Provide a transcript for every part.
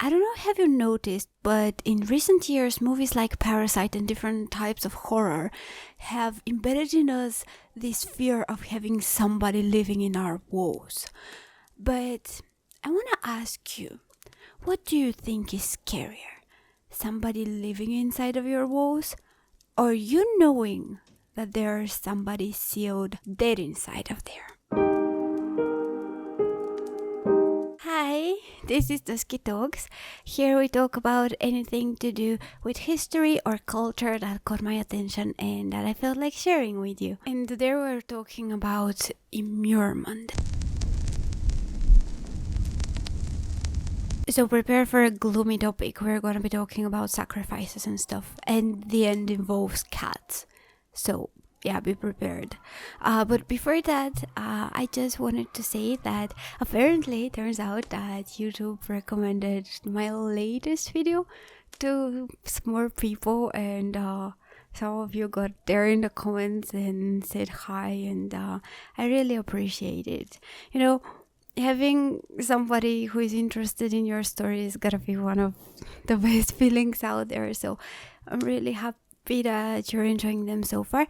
I don't know, have you noticed, but in recent years, movies like Parasite and different types of horror have embedded in us this fear of having somebody living in our walls. But I want to ask you, what do you think is scarier? Somebody living inside of your walls, or you knowing that there's somebody sealed dead inside of there? Hi, this is Dusky Talks. Here we talk about anything to do with history or culture that caught my attention and that I felt like sharing with you. And today we're talking about immurement. So prepare for a gloomy topic. We're going to be talking about sacrifices and stuff, and the end involves cats. So yeah, be prepared. But before that, I just wanted to say that apparently it turns out that YouTube recommended my latest video to some more people, and some of you got there in the comments and said hi, and I really appreciate it. You know, having somebody who is interested in your story is gotta be one of the best feelings out there. So I'm really happy that you're enjoying them so far.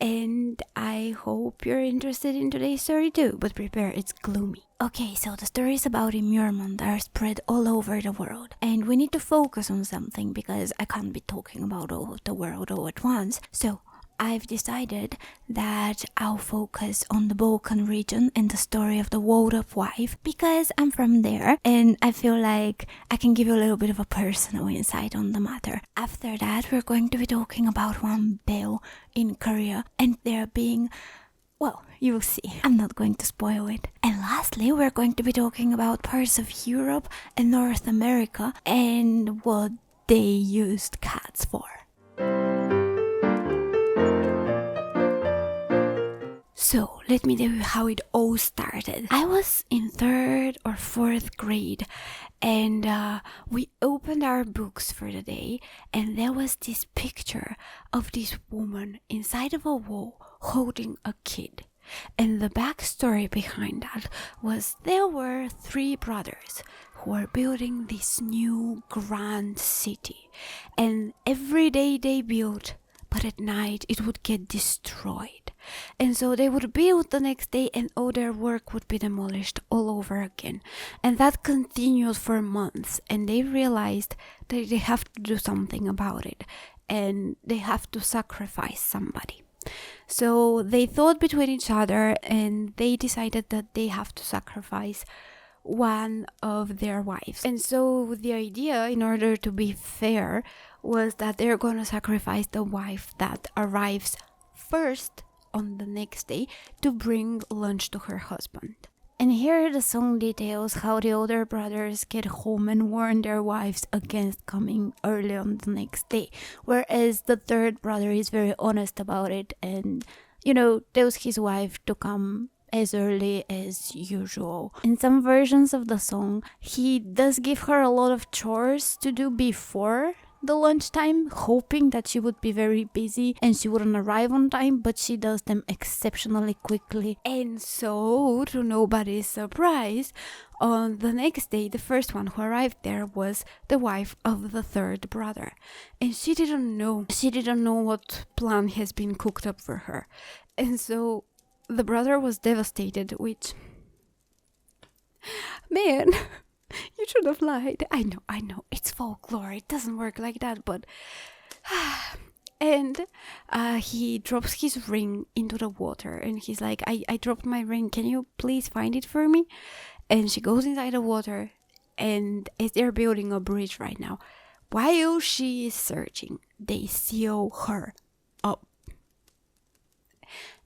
And I hope you're interested in today's story too, but prepare, it's gloomy. Okay, so the stories about immurement are spread all over the world, and we need to focus on something because I can't be talking about all of the world all at once. So I've decided that I'll focus on the Balkan region and the story of the walled-up wife because I'm from there and I feel like I can give you a little bit of a personal insight on the matter. After that, we're going to be talking about one Bell in Korea and there being, well, you'll see. I'm not going to spoil it. And lastly, we're going to be talking about parts of Europe and North America and what they used cats for. So, let me tell you how it all started. I was in 3rd or 4th grade and we opened our books for the day and there was this picture of this woman inside of a wall holding a kid. And the backstory behind that was there were 3 brothers who were building this new grand city. And every day they built, but at night it would get destroyed. And so they would build the next day and all their work would be demolished all over again. And that continued for months and they realized that they have to do something about it and they have to sacrifice somebody. So they thought between each other and they decided that they have to sacrifice one of their wives. And so the idea, in order to be fair, was that they're going to sacrifice the wife that arrives first on the next day to bring lunch to her husband. And here the song details how the older brothers get home and warn their wives against coming early on the next day, whereas the 3rd brother is very honest about it and, you know, tells his wife to come as early as usual. In some versions of the song, he does give her a lot of chores to do before the lunchtime, hoping that she would be very busy and she wouldn't arrive on time, but she does them exceptionally quickly. And so, to nobody's surprise, on the next day, the first one who arrived there was the wife of the 3rd brother. And she didn't know what plan has been cooked up for her. And so the brother was devastated, which, man, you should have lied. I know, it's folklore, it doesn't work like that, but and he drops his ring into the water and he's like, I dropped my ring, can you please find it for me? And she goes inside the water and as they're building a bridge right now, while she is searching, they seal her up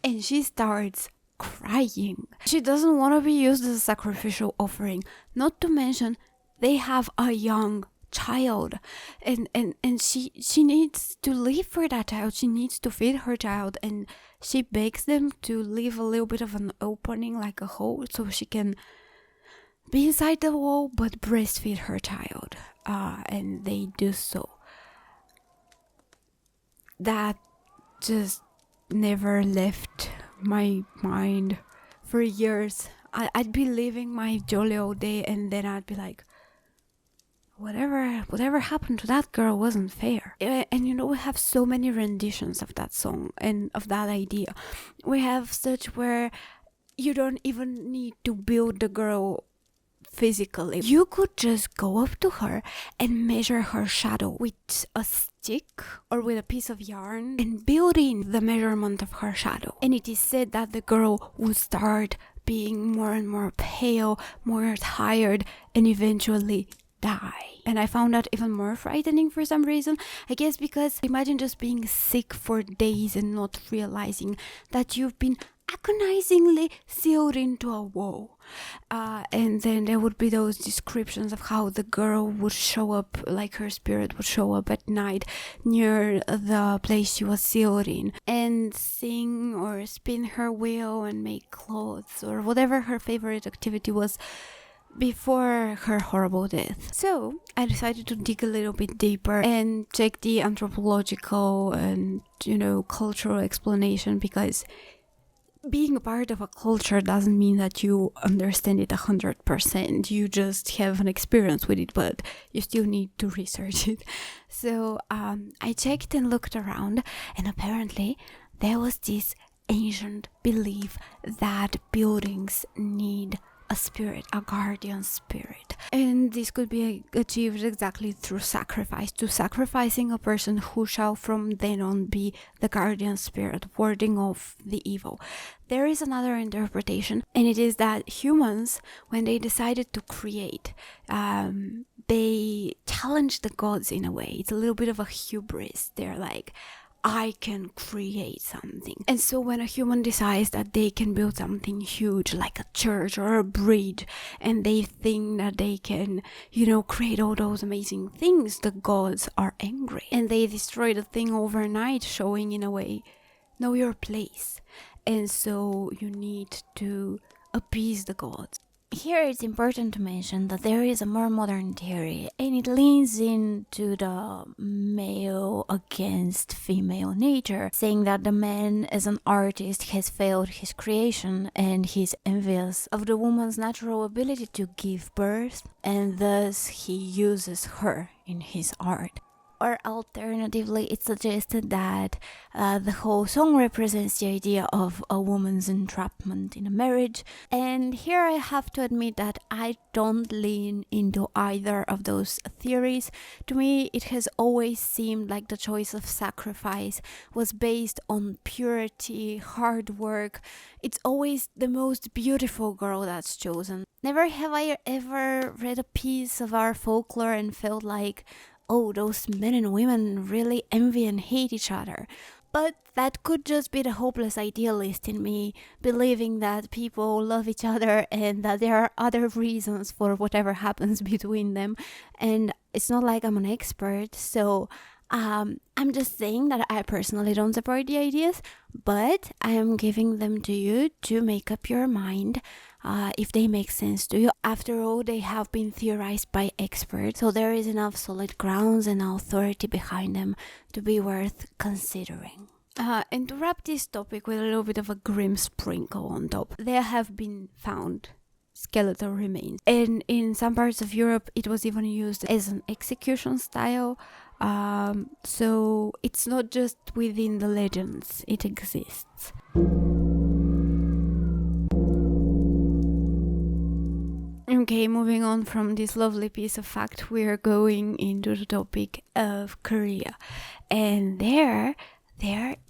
and she starts crying. She doesn't want to be used as a sacrificial offering. Not to mention, they have a young child. And she needs to live for that child. She needs to feed her child. And she begs them to leave a little bit of an opening, like a hole, so she can be inside the wall but breastfeed her child. And they do so. That just never left my mind for years. I'd be living my jolly old day and then I'd be like, whatever happened to that girl wasn't fair. And you know, we have so many renditions of that song and of that idea. We have such where you don't even need to build the girl physically. You could just go up to her and measure her shadow with a stick or with a piece of yarn and build in the measurement of her shadow. And it is said that the girl would start being more and more pale, more tired, and eventually die. And I found that even more frightening for some reason. I guess because imagine just being sick for days and not realizing that you've been agonizingly sealed into a wall. And then there would be those descriptions of how the girl would show up, like her spirit would show up at night near the place she was sealed in and sing or spin her wheel and make clothes or whatever her favorite activity was before her horrible death. So I decided to dig a little bit deeper and check the anthropological and, cultural explanation, because being a part of a culture doesn't mean that you understand it 100%. You just have an experience with it, but you still need to research it. So I checked and looked around, and apparently there was this ancient belief that buildings need a spirit, a guardian spirit. And this could be achieved exactly through sacrifice, to sacrificing a person who shall from then on be the guardian spirit, warding off the evil. There is another interpretation, and it is that humans, when they decided to create, they challenged the gods in a way. It's a little bit of a hubris. They're like, I can create something. And so when a human decides that they can build something huge like a church or a bridge, and they think that they can, create all those amazing things, the gods are angry and they destroy the thing overnight, showing in a way, know your place. And so you need to appease the gods. Here it's important to mention that there is a more modern theory, and it leans into the male against female nature, saying that the man as an artist has failed his creation and he's envious of the woman's natural ability to give birth, and thus he uses her in his art. Or alternatively, it suggested that the whole song represents the idea of a woman's entrapment in a marriage. And here I have to admit that I don't lean into either of those theories. To me, it has always seemed like the choice of sacrifice was based on purity, hard work. It's always the most beautiful girl that's chosen. Never have I ever read a piece of our folklore and felt like, oh, those men and women really envy and hate each other. But that could just be the hopeless idealist in me, believing that people love each other and that there are other reasons for whatever happens between them. And it's not like I'm an expert, so I'm just saying that I personally don't support the ideas, but I am giving them to you to make up your mind if they make sense to you. After all, they have been theorized by experts, so there is enough solid grounds and authority behind them to be worth considering. And to wrap this topic with a little bit of a grim sprinkle on top, there have been found skeletal remains, and in some parts of Europe it was even used as an execution style. So it's not just within the legends, it exists. Okay, moving on from this lovely piece of fact, we are going into the topic of Korea. And there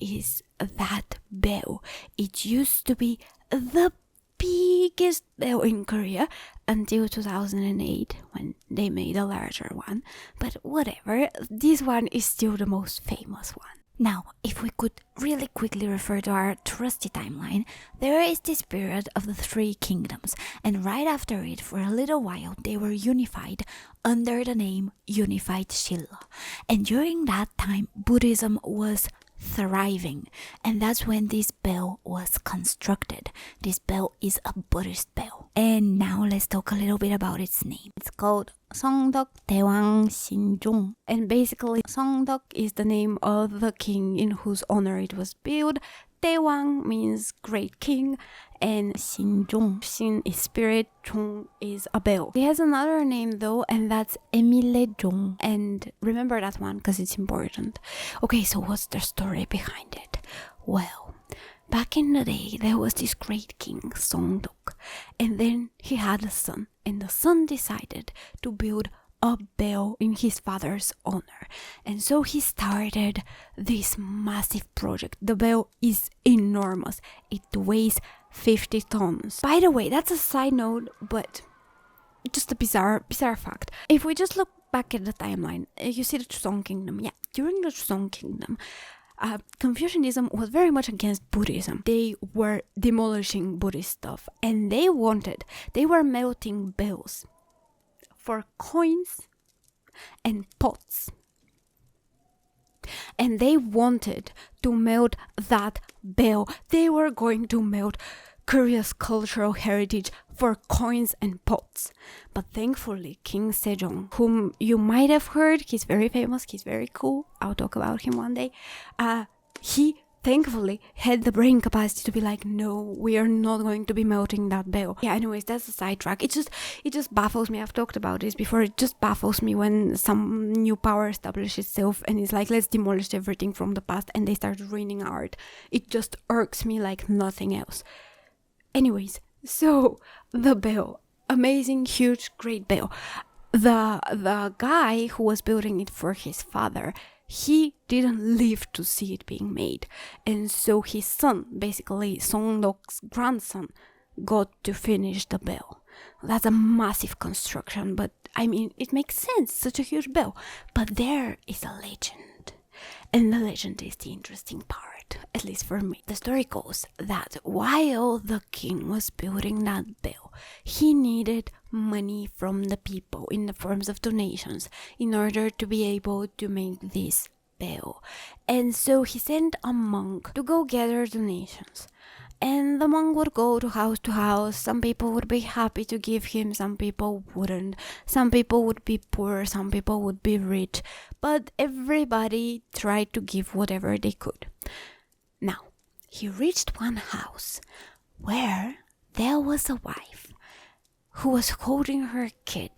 is that bell. It used to be the biggest bell in Korea until 2008 when they made a larger one. But whatever, this one is still the most famous one. Now, if we could really quickly refer to our trusty timeline, there is this period of the Three Kingdoms, and right after it, for a little while, they were unified under the name Unified Silla. And during that time, Buddhism was thriving, and that's when this bell was constructed. This bell is a Buddhist bell. And now let's talk a little bit about its name. It's called Seongdeok Daewang Sinjong, and basically Seongdeok is the name of the king in whose honor it was built. Daewang means great king, and 신종. Shin is spirit, 종 is a bell. He has another name though, and that's 에밀레종. And remember that one because it's important. Okay, so what's the story behind it? Well, back in the day, there was this great king, Songdok, and then he had a son, and the son decided to build a bell in his father's honor. And so he started this massive project. The bell is enormous. It weighs 50 tons. By the way, that's a side note, but just a bizarre fact. If we just look back at the timeline, you see the Joseon Kingdom. Yeah, during the Joseon Kingdom, Confucianism was very much against Buddhism. They were demolishing Buddhist stuff, and they were melting bells for coins and pots. And they wanted to melt that bell. They were going to melt Korea's cultural heritage for coins and pots. But thankfully, King Sejong, whom you might have heard, he's very famous, he's very cool, I'll talk about him one day, he thankfully had the brain capacity to be like, no, we are not going to be melting that bell. Yeah, anyways, that's a sidetrack. It just baffles me. I've talked about this before. It just baffles me when some new power establishes itself and is like, let's demolish everything from the past, and they start ruining art. It just irks me like nothing else. Anyways, so the bell, amazing, huge, great bell. The guy who was building it for his father, he didn't live to see it being made. And so his son, basically Songdok's grandson, got to finish the bell. That's a massive construction, but I mean, it makes sense, such a huge bell. But there is a legend. And the legend is the interesting part, at least for me. The story goes that while the king was building that bell, he needed money from the people in the forms of donations in order to be able to make this bell. And so he sent a monk to go gather donations. And the monk would go to house. Some people would be happy to give him, some people wouldn't. Some people would be poor, some people would be rich. But everybody tried to give whatever they could. Now, he reached one house where there was a wife who was holding her kid.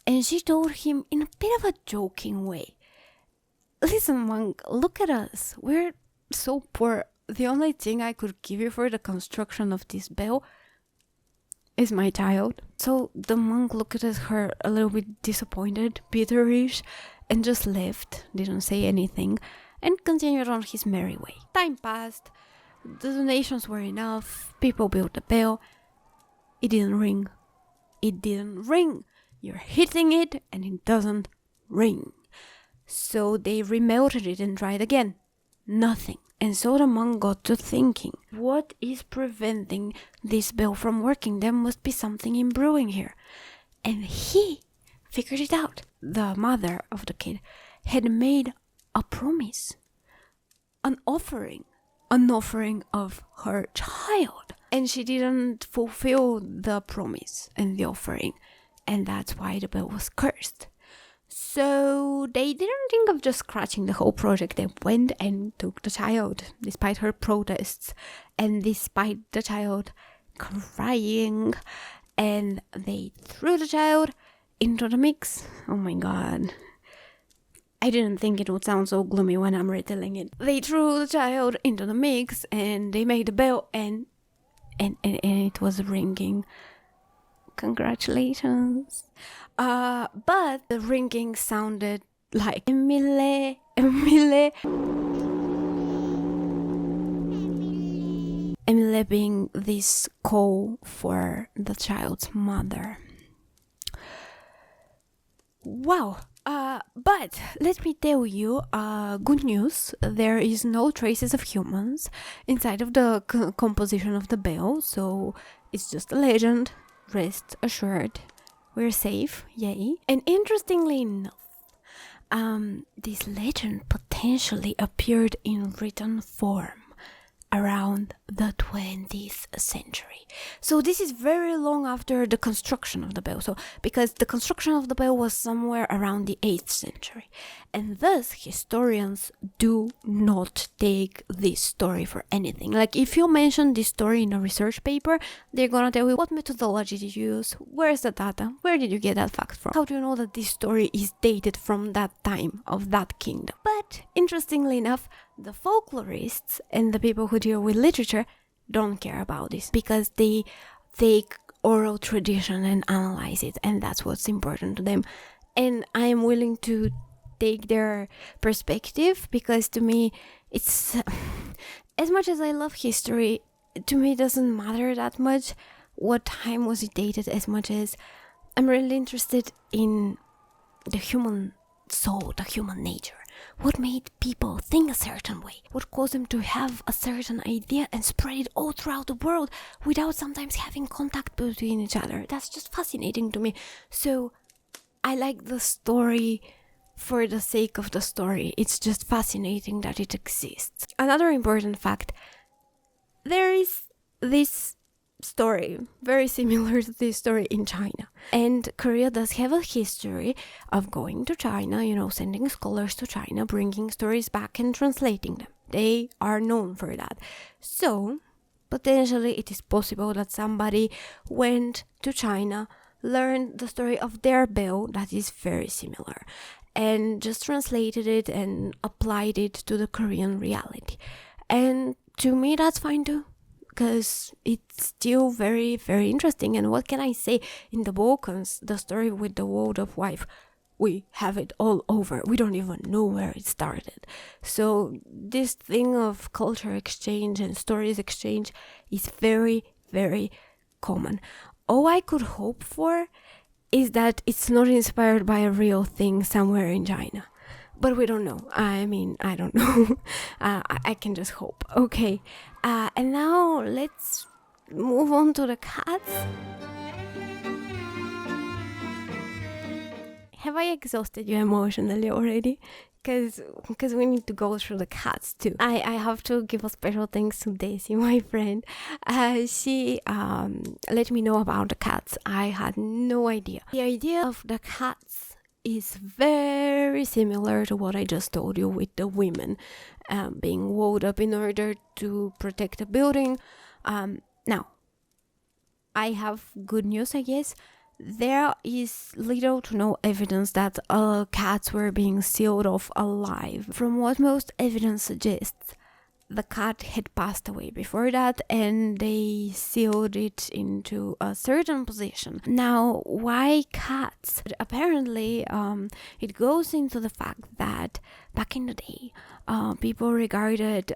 And she told him in a bit of a joking way, listen, monk, look at us. We're so poor. The only thing I could give you for the construction of this bell is my child. So the monk looked at her a little bit disappointed, bitterish, and just left, didn't say anything, and continued on his merry way. Time passed, the donations were enough, people built the bell. It didn't ring. It didn't ring. You're hitting it and it doesn't ring. So they remelted it and tried again. Nothing. And so the monk got to thinking, what is preventing this bell from working? There must be something in brewing here. And he figured it out. The mother of the kid had made a promise, an offering of her child. And she didn't fulfill the promise and the offering. And that's why the bell was cursed. So they didn't think of just scratching the whole project. They went and took the child, despite her protests and despite the child crying. And they threw the child into the mix. Oh my god. I didn't think it would sound so gloomy when I'm retelling it. They threw the child into the mix and they made the bell and it was ringing. Congratulations. But the ringing sounded like Emille being this call for the child's mother. Wow. But let me tell you, good news. There is no traces of humans inside of the composition of the bell, so it's just a legend. Rest assured, we're safe, yay. And interestingly enough, this legend potentially appeared in written form around the 20th century. So this is very long after the construction of the bell. So because the construction of the bell was somewhere around the 8th century. And thus historians do not take this story for anything. Like if you mention this story in a research paper, they're gonna tell you what methodology did you use, where's the data, where did you get that fact from, how do you know that this story is dated from that time of that kingdom. But interestingly enough, the folklorists and the people who deal with literature don't care about this because they take oral tradition and analyze it, and that's what's important to them. And I am willing to take their perspective because to me it's as much as I love history, to me it doesn't matter that much what time was it dated, as much as I'm really interested in the human soul, the human nature. What made people think a certain way? What caused them to have a certain idea and spread it all throughout the world without sometimes having contact between each other? That's just fascinating to me. So I like the story for the sake of the story. It's just fascinating that it exists. Another important fact, there is this story, very similar to this story in China. And Korea does have a history of going to China, sending scholars to China, bringing stories back and translating them. They are known for that. So, potentially it is possible that somebody went to China, learned the story of their bell that is very similar, and just translated it and applied it to the Korean reality. And to me, that's fine too, because it's still very, very interesting. And what can I say? In the Balkans, the story with the Waldorf wife, we have it all over. We don't even know where it started. So this thing of culture exchange and stories exchange is very, very common. All I could hope for is that it's not inspired by a real thing somewhere in China. But we don't know. I don't know. I can just hope. Okay. And now let's move on to the cats. Have I exhausted you emotionally already? Because we need to go through the cats too. I have to give a special thanks to Daisy, my friend. She let me know about the cats. I had no idea. The idea of the cats is very similar to what I just told you with the women being walled up in order to protect a building. Now, I have good news, I guess. There is little to no evidence that cats were being sealed off alive. From what most evidence suggests, the cat had passed away before that and they sealed it into a certain position. Now, why cats? Apparently, it goes into the fact that back in the day, people regarded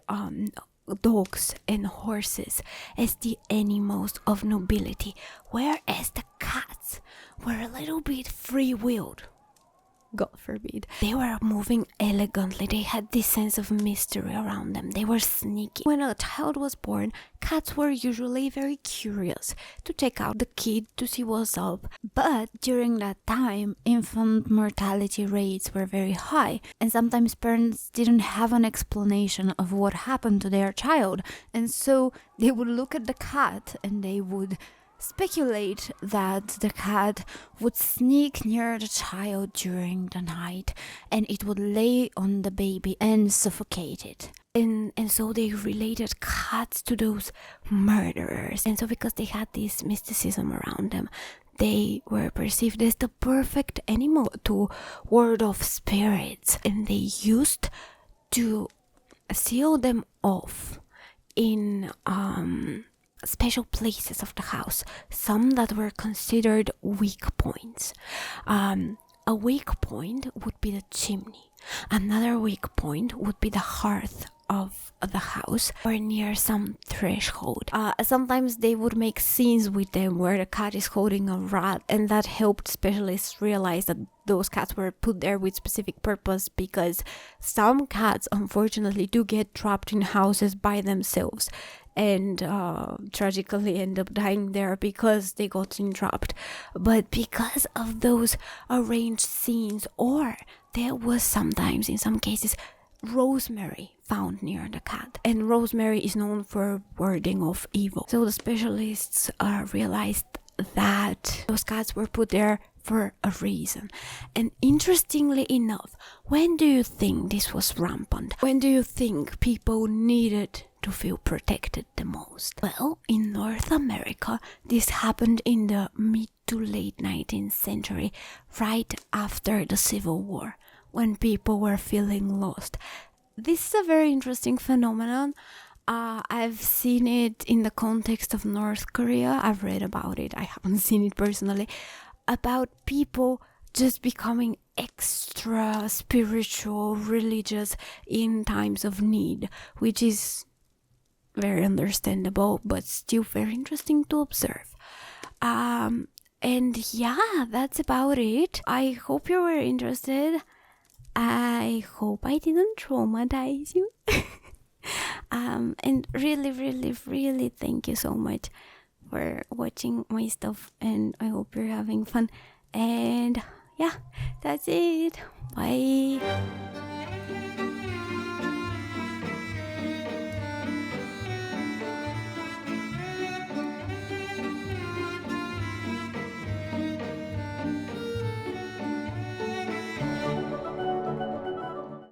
dogs and horses as the animals of nobility, whereas the cats were a little bit free-willed. God forbid. They were moving elegantly. They had this sense of mystery around them. They were sneaky. When a child was born, cats were usually very curious to check out the kid to see what's up. But during that time, infant mortality rates were very high, and sometimes parents didn't have an explanation of what happened to their child. And so they would look at the cat and they would speculate that the cat would sneak near the child during the night and it would lay on the baby and suffocate it. And so they related cats to those murderers. And so because they had this mysticism around them, they were perceived as the perfect animal to ward off spirits. And they used to seal them off in special places of the house, some that were considered weak points. A weak point would be the chimney. Another weak point would be the hearth of the house or near some threshold. Sometimes they would make scenes with them where the cat is holding a rat, and that helped specialists realize that those cats were put there with specific purpose, because some cats unfortunately do get trapped in houses by themselves and tragically end up dying there because they got entrapped. But because of those arranged scenes, or there was sometimes in some cases rosemary found near the cat. And rosemary is known for warding off evil. So the specialists realized that those cats were put there for a reason. And interestingly enough, when do you think this was rampant? When do you think people needed to feel protected the most? Well, in North America, this happened in the mid to late 19th century, right after the Civil War, when people were feeling lost. This is a very interesting phenomenon. I've seen it in the context of North Korea. I've read about it. I haven't seen it personally. About people just becoming extra spiritual, religious in times of need, which is very understandable, but still very interesting to observe. And yeah, that's about it. I hope you were interested. I hope I didn't traumatize you. And really, really, really thank you so much for watching my stuff, and I hope you're having fun. And yeah, that's it. Bye.